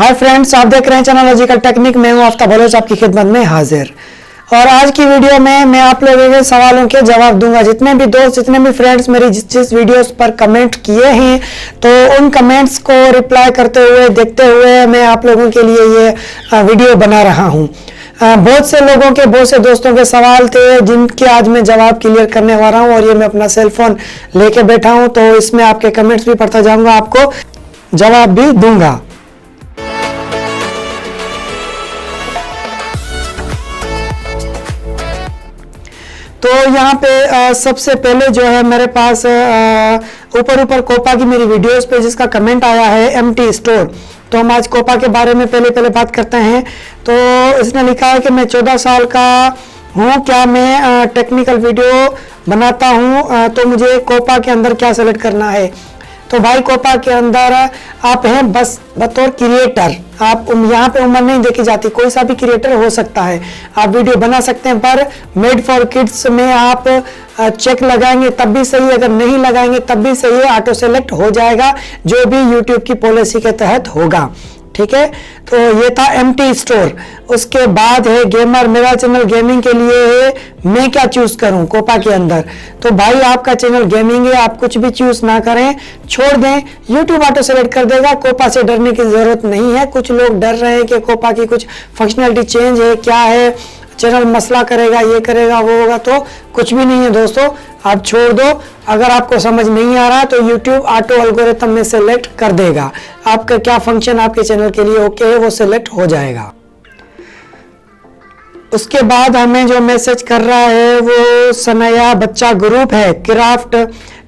Hi friends, आप देख रहे हैं चैनल लॉजिकल टेक्निक। मैं हूं आफ्ताब बलोच आपकी खिदमत में हाजिर। और आज की वीडियो में मैं आप लोगों के सवालों के जवाब दूंगा। जितने भी दोस्त, जितने भी फ्रेंड्स मेरी जिस वीडियोस पर कमेंट किए हैं, तो उन कमेंट्स को रिप्लाई करते हुए, देखते हुए मैं आप लोगों के लिए ये वीडियो बना रहा हूँ। बहुत से लोगों के, बहुत से दोस्तों के सवाल थे जिनके आज मैं जवाब क्लियर करने वाला हूँ। और ये मैं अपना सेल फोन लेके बैठा हूँ, तो इसमें आपके कमेंट्स भी पढ़ता जाऊँगा, आपको जवाब भी दूंगा। तो यहाँ पे सबसे पहले जो है मेरे पास ऊपर कोपा की मेरी वीडियोस पे जिसका कमेंट आया है एमटी स्टोर। तो हम आज कोपा के बारे में पहले बात करते हैं। तो इसने लिखा है कि मैं 14 साल का हूँ, क्या मैं टेक्निकल वीडियो बनाता हूँ, तो मुझे कोपा के अंदर क्या सेलेक्ट करना है। तो भाई कोपा के अंदर आप हैं बस बतौर क्रिएटर। आप यहाँ पे उम्र नहीं देखी जाती, कोई सा भी क्रिएटर हो सकता है, आप वीडियो बना सकते हैं। पर मेड फॉर किड्स में आप चेक लगाएंगे तब भी सही, अगर नहीं लगाएंगे तब भी सही है, ऑटो सेलेक्ट हो जाएगा जो भी यूट्यूब की पॉलिसी के तहत होगा। ठीक है, तो ये था एमटी स्टोर। उसके बाद है गेमर, मेरा चैनल गेमिंग के लिए है, मैं क्या चूज करूं कोपा के अंदर। तो भाई आपका चैनल गेमिंग है, आप कुछ भी चूज ना करें, छोड़ दें, यूट्यूब ऑटो सेलेक्ट कर देगा। कोपा से डरने की जरूरत नहीं है। कुछ लोग डर रहे हैं कि कोपा की कुछ फंक्शनलिटी चेंज है, क्या है, चैनल मसला करेगा, ये करेगा, वो होगा, तो कुछ भी नहीं है दोस्तों, आप छोड़ दो। अगर आपको समझ नहीं आ रहा तो YouTube ऑटो एल्गोरिथम में सेलेक्ट कर देगा, आपका क्या फंक्शन आपके चैनल के लिए ओके है वो सेलेक्ट हो जाएगा। उसके बाद हमें जो मैसेज कर रहा है वो सनया बच्चा ग्रुप है, क्राफ्ट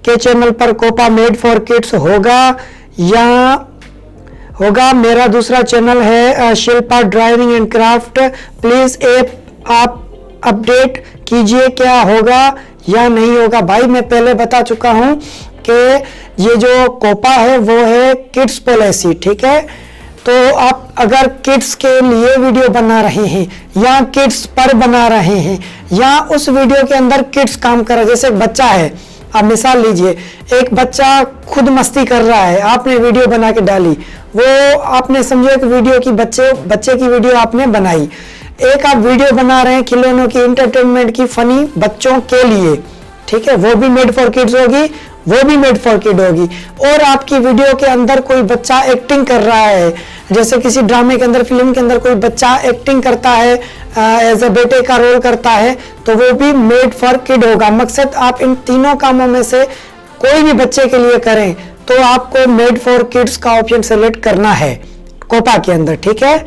के चैनल पर कोपा मेड फॉर किड्स होगा या होगा। मेरा दूसरा चैनल है Shilpa driving and craft, please आप अपडेट कीजिए, क्या होगा या नहीं होगा। भाई मैं पहले बता चुका हूं कि ये जो कोपा है वो है किड्स पॉलिसी। ठीक है, तो आप अगर किड्स के लिए वीडियो बना रहे हैं या किड्स पर बना रहे हैं या उस वीडियो के अंदर किड्स काम कर रहे हैं, जैसे एक बच्चा है, आप मिसाल लीजिए, एक बच्चा खुद मस्ती कर रहा है, आपने वीडियो बना के डाली, वो आपने समझो एक वीडियो की बच्चे की वीडियो आपने बनाई। एक आप वीडियो बना रहे हैं खिलौनों की, इंटरटेनमेंट की, फनी बच्चों के लिए, ठीक है, वो भी मेड फॉर किड्स होगी, वो भी मेड फॉर किड होगी। और आपकी वीडियो के अंदर कोई बच्चा एक्टिंग कर रहा है, जैसे किसी ड्रामे के अंदर, फिल्म के अंदर कोई बच्चा एक्टिंग करता है, एज ए बेटे का रोल करता है, तो वो भी मेड फॉर किड होगा। मकसद आप इन तीनों कामों में से कोई भी बच्चे के लिए करें तो आपको मेड फॉर किड्स का ऑप्शन सेलेक्ट करना है कोपा के अंदर। ठीक है,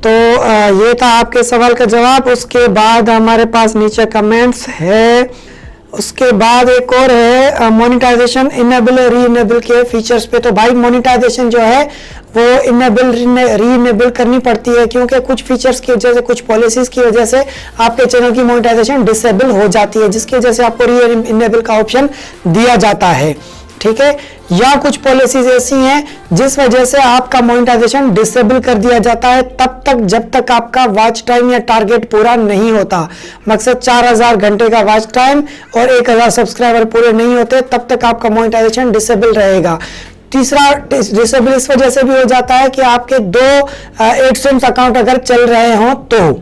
तो ये था आपके सवाल का जवाब। उसके बाद हमारे पास नीचे कमेंट्स है। उसके बाद एक और है मोनेटाइजेशन इनेबल री इनेबल के फीचर्स पे। तो भाई मोनेटाइजेशन जो है वो इनेबल री इनेबल करनी पड़ती है, क्योंकि कुछ फीचर्स की वजह से, कुछ पॉलिसीज की वजह से आपके चैनल की मोनेटाइजेशन डिसेबल हो जाती है, जिसकी वजह से आपको री इनेबल का ऑप्शन दिया जाता है। ठीक है, या कुछ पॉलिसीज ऐसी हैं जिस वजह से आपका मोनेटाइजेशन डिसेबल कर दिया जाता है तब तक जब तक आपका वॉच टाइम या टारगेट पूरा नहीं होता। मकसद 4000 घंटे का वॉच टाइम और 1000 सब्सक्राइबर पूरे नहीं होते तब तक आपका मोनेटाइजेशन डिसेबल रहेगा। तीसरा डिसेबल इस वजह से भी हो जाता है कि आपके 2 एडसेंस अकाउंट अगर चल रहे हों तो।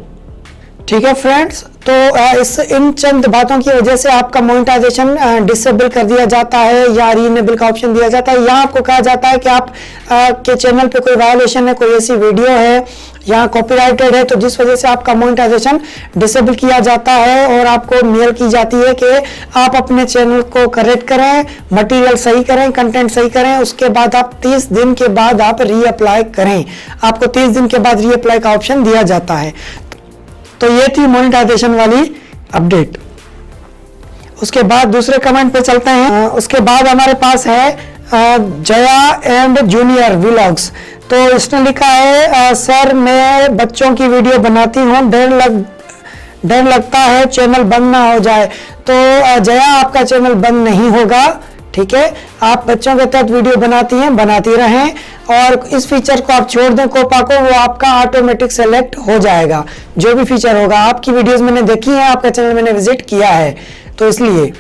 ठीक है फ्रेंड्स, तो इन चंद बातों की वजह से आपका मोनेटाइजेशन डिसेबल कर दिया जाता है या रीनेबल का ऑप्शन दिया जाता है। यहाँ आपको कहा जाता है कि आप के चैनल पे कोई वायोलेशन है, कोई ऐसी वीडियो है या कॉपीराइटेड है, तो जिस वजह से आपका मोनेटाइजेशन डिसेबल किया जाता है और आपको मेल की जाती है कि आप अपने चैनल को करेक्ट करें, मटेरियल सही करें, कंटेंट सही करें। उसके बाद आप 30 दिन के बाद आप रीअप्लाई करें, आपको 30 दिन के बाद रीअप्लाई का ऑप्शन दिया जाता है। तो ये थी मोनेटाइजेशन वाली अपडेट। उसके बाद दूसरे कमेंट पे चलते हैं। उसके बाद हमारे पास है जया एंड जूनियर व्लॉग्स। तो इसने लिखा है सर मैं बच्चों की वीडियो बनाती हूँ, डर लगता है चैनल बंद ना हो जाए। तो जया आपका चैनल बंद नहीं होगा। ठीक है, आप बच्चों के तहत वीडियो बनाती हैं, बनाती रहें, और इस फीचर को आप छोड़ दें कोपा को, वो आपका ऑटोमेटिक सेलेक्ट हो जाएगा। जो भी फीचर होगा, आपकी वीडियोस मैंने देखी है, आपका चैनल मैंने विजिट किया है, तो इसलिए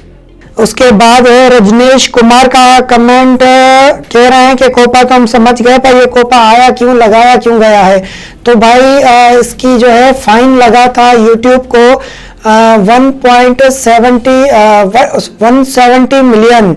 उसके बाद है रजनीश कुमार का कमेंट, कह रहे हैं कि कोपा तो हम समझ गए, पर ये कोपा आया क्यों, लगाया क्यों गया है। तो भाई इसकी जो है फाइन लगा था यूट्यूब को 170 मिलियन,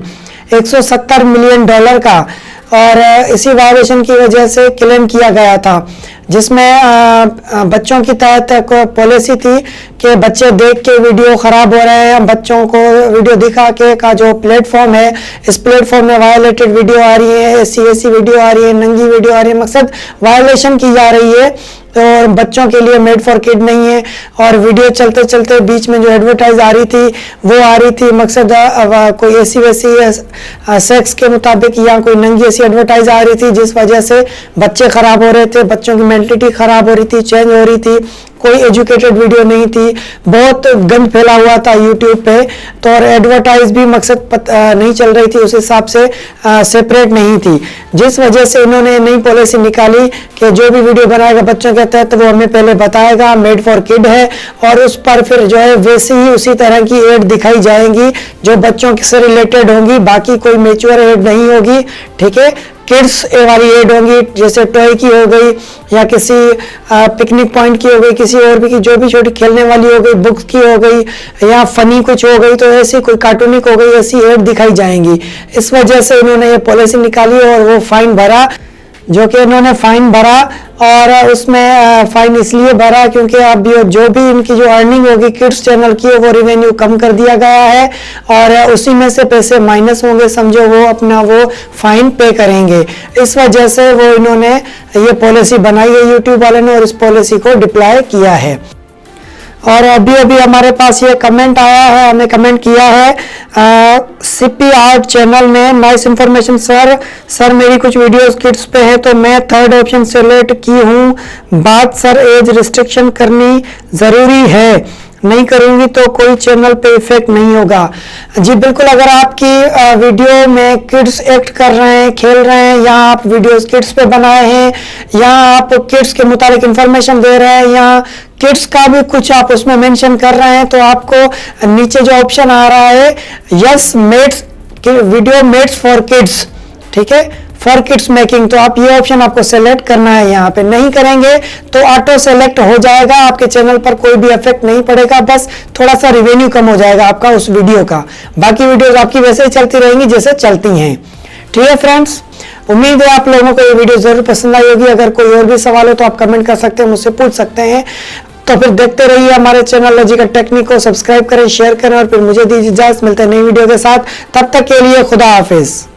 170 मिलियन डॉलर का, और इसी वायलेशन की वजह से क्लेम किया गया था, जिसमें बच्चों की तहत पॉलिसी थी कि बच्चे देख के वीडियो खराब हो रहे हैं, बच्चों को वीडियो दिखा के का जो प्लेटफॉर्म है, इस प्लेटफॉर्म में वायलेटेड वीडियो आ रही है, ऐसी वीडियो आ रही है, नंगी वीडियो आ रही है, मकसद वायलेशन की जा रही है और बच्चों के लिए मेड फॉर किड नहीं है। और वीडियो चलते चलते बीच में जो एडवर्टाइज आ रही थी वो आ रही थी, मकसद कोई ऐसी वैसी सेक्स के मुताबिक या कोई नंगी ऐसी एडवर्टाइज आ रही थी, जिस वजह से बच्चे खराब हो रहे थे, बच्चों की मेंटलिटी खराब हो रही थी, चेंज हो रही थी, कोई एजुकेटेड वीडियो नहीं थी, बहुत गंद फैला हुआ था यूट्यूब पे। तो और एडवर्टाइज भी मकसद नहीं चल रही थी, उस हिसाब से सेपरेट नहीं थी, जिस वजह से इन्होंने नई पॉलिसी निकाली कि जो भी वीडियो बनाएगा बच्चों के तहत वो हमें पहले बताएगा मेड फॉर किड है, और उस पर फिर जो है वैसे ही उसी तरह की एड दिखाई जाएंगी जो बच्चों से रिलेटेड होंगी, बाकी कोई मैच्योर एड नहीं होगी। ठीक है, किड्स वाली एड होंगी, जैसे टॉय की हो गई या किसी पिकनिक पॉइंट की हो गई, किसी और भी की जो भी छोटी खेलने वाली हो गई, बुक्स की हो गई या फनी कुछ हो गई, तो ऐसी कोई कार्टूनिक हो गई, ऐसी एड दिखाई जाएंगी। इस वजह से इन्होंने ये पॉलिसी निकाली और वो फाइन भरा, जो कि इन्होंने फाइन भरा, और उसमें फाइन इसलिए भरा क्योंकि अब जो भी इनकी जो अर्निंग होगी किड्स चैनल की वो रेवेन्यू कम कर दिया गया है, और उसी में से पैसे माइनस होंगे, समझो वो अपना वो फाइन पे करेंगे। इस वजह से वो इन्होंने ये पॉलिसी बनाई है यूट्यूब वाले ने, और इस पॉलिसी को डिप्लॉय किया है। और अभी अभी हमारे पास ये कमेंट आया है, हमें कमेंट किया है सीपी आर्ट चैनल ने, नाइस इन्फॉर्मेशन सर मेरी कुछ वीडियोस किड्स पे है तो मैं थर्ड ऑप्शन सेलेक्ट की हूँ, बात सर एज रिस्ट्रिक्शन करनी ज़रूरी है, नहीं करूंगी तो कोई चैनल पे इफेक्ट नहीं होगा। जी बिल्कुल, अगर आपकी वीडियो में किड्स एक्ट कर रहे हैं, खेल रहे हैं, या आप वीडियोस किड्स पे बनाए हैं, या आप किड्स के मुताबिक इंफॉर्मेशन दे रहे हैं, या किड्स का भी कुछ आप उसमें मेंशन कर रहे हैं, तो आपको नीचे जो ऑप्शन आ रहा है yes made's video made's for kids, ठीक है, फॉर किड्स मेकिंग, तो आप ये ऑप्शन आपको सेलेक्ट करना है। यहाँ पे नहीं करेंगे तो ऑटो सेलेक्ट हो जाएगा, आपके चैनल पर कोई भी इफेक्ट नहीं पड़ेगा, बस थोड़ा सा रिवेन्यू कम हो जाएगा आपका उस वीडियो का, बाकी वीडियोस आपकी वैसे ही चलती रहेंगी जैसे चलती हैं। ठीक है फ्रेंड्स, उम्मीद है आप लोगों को ये वीडियो जरूर पसंद आई होगी। अगर कोई और भी सवाल हो तो आप कमेंट कर सकते हैं, मुझसे पूछ सकते हैं। तो फिर देखते रहिए हमारे चैनल लॉजिकल टेक्निक को, सब्सक्राइब करें, शेयर करें, और फिर मुझे दीजिए इजाजत, मिलते हैं नई वीडियो के साथ। तब तक के लिए खुदा हाफिज।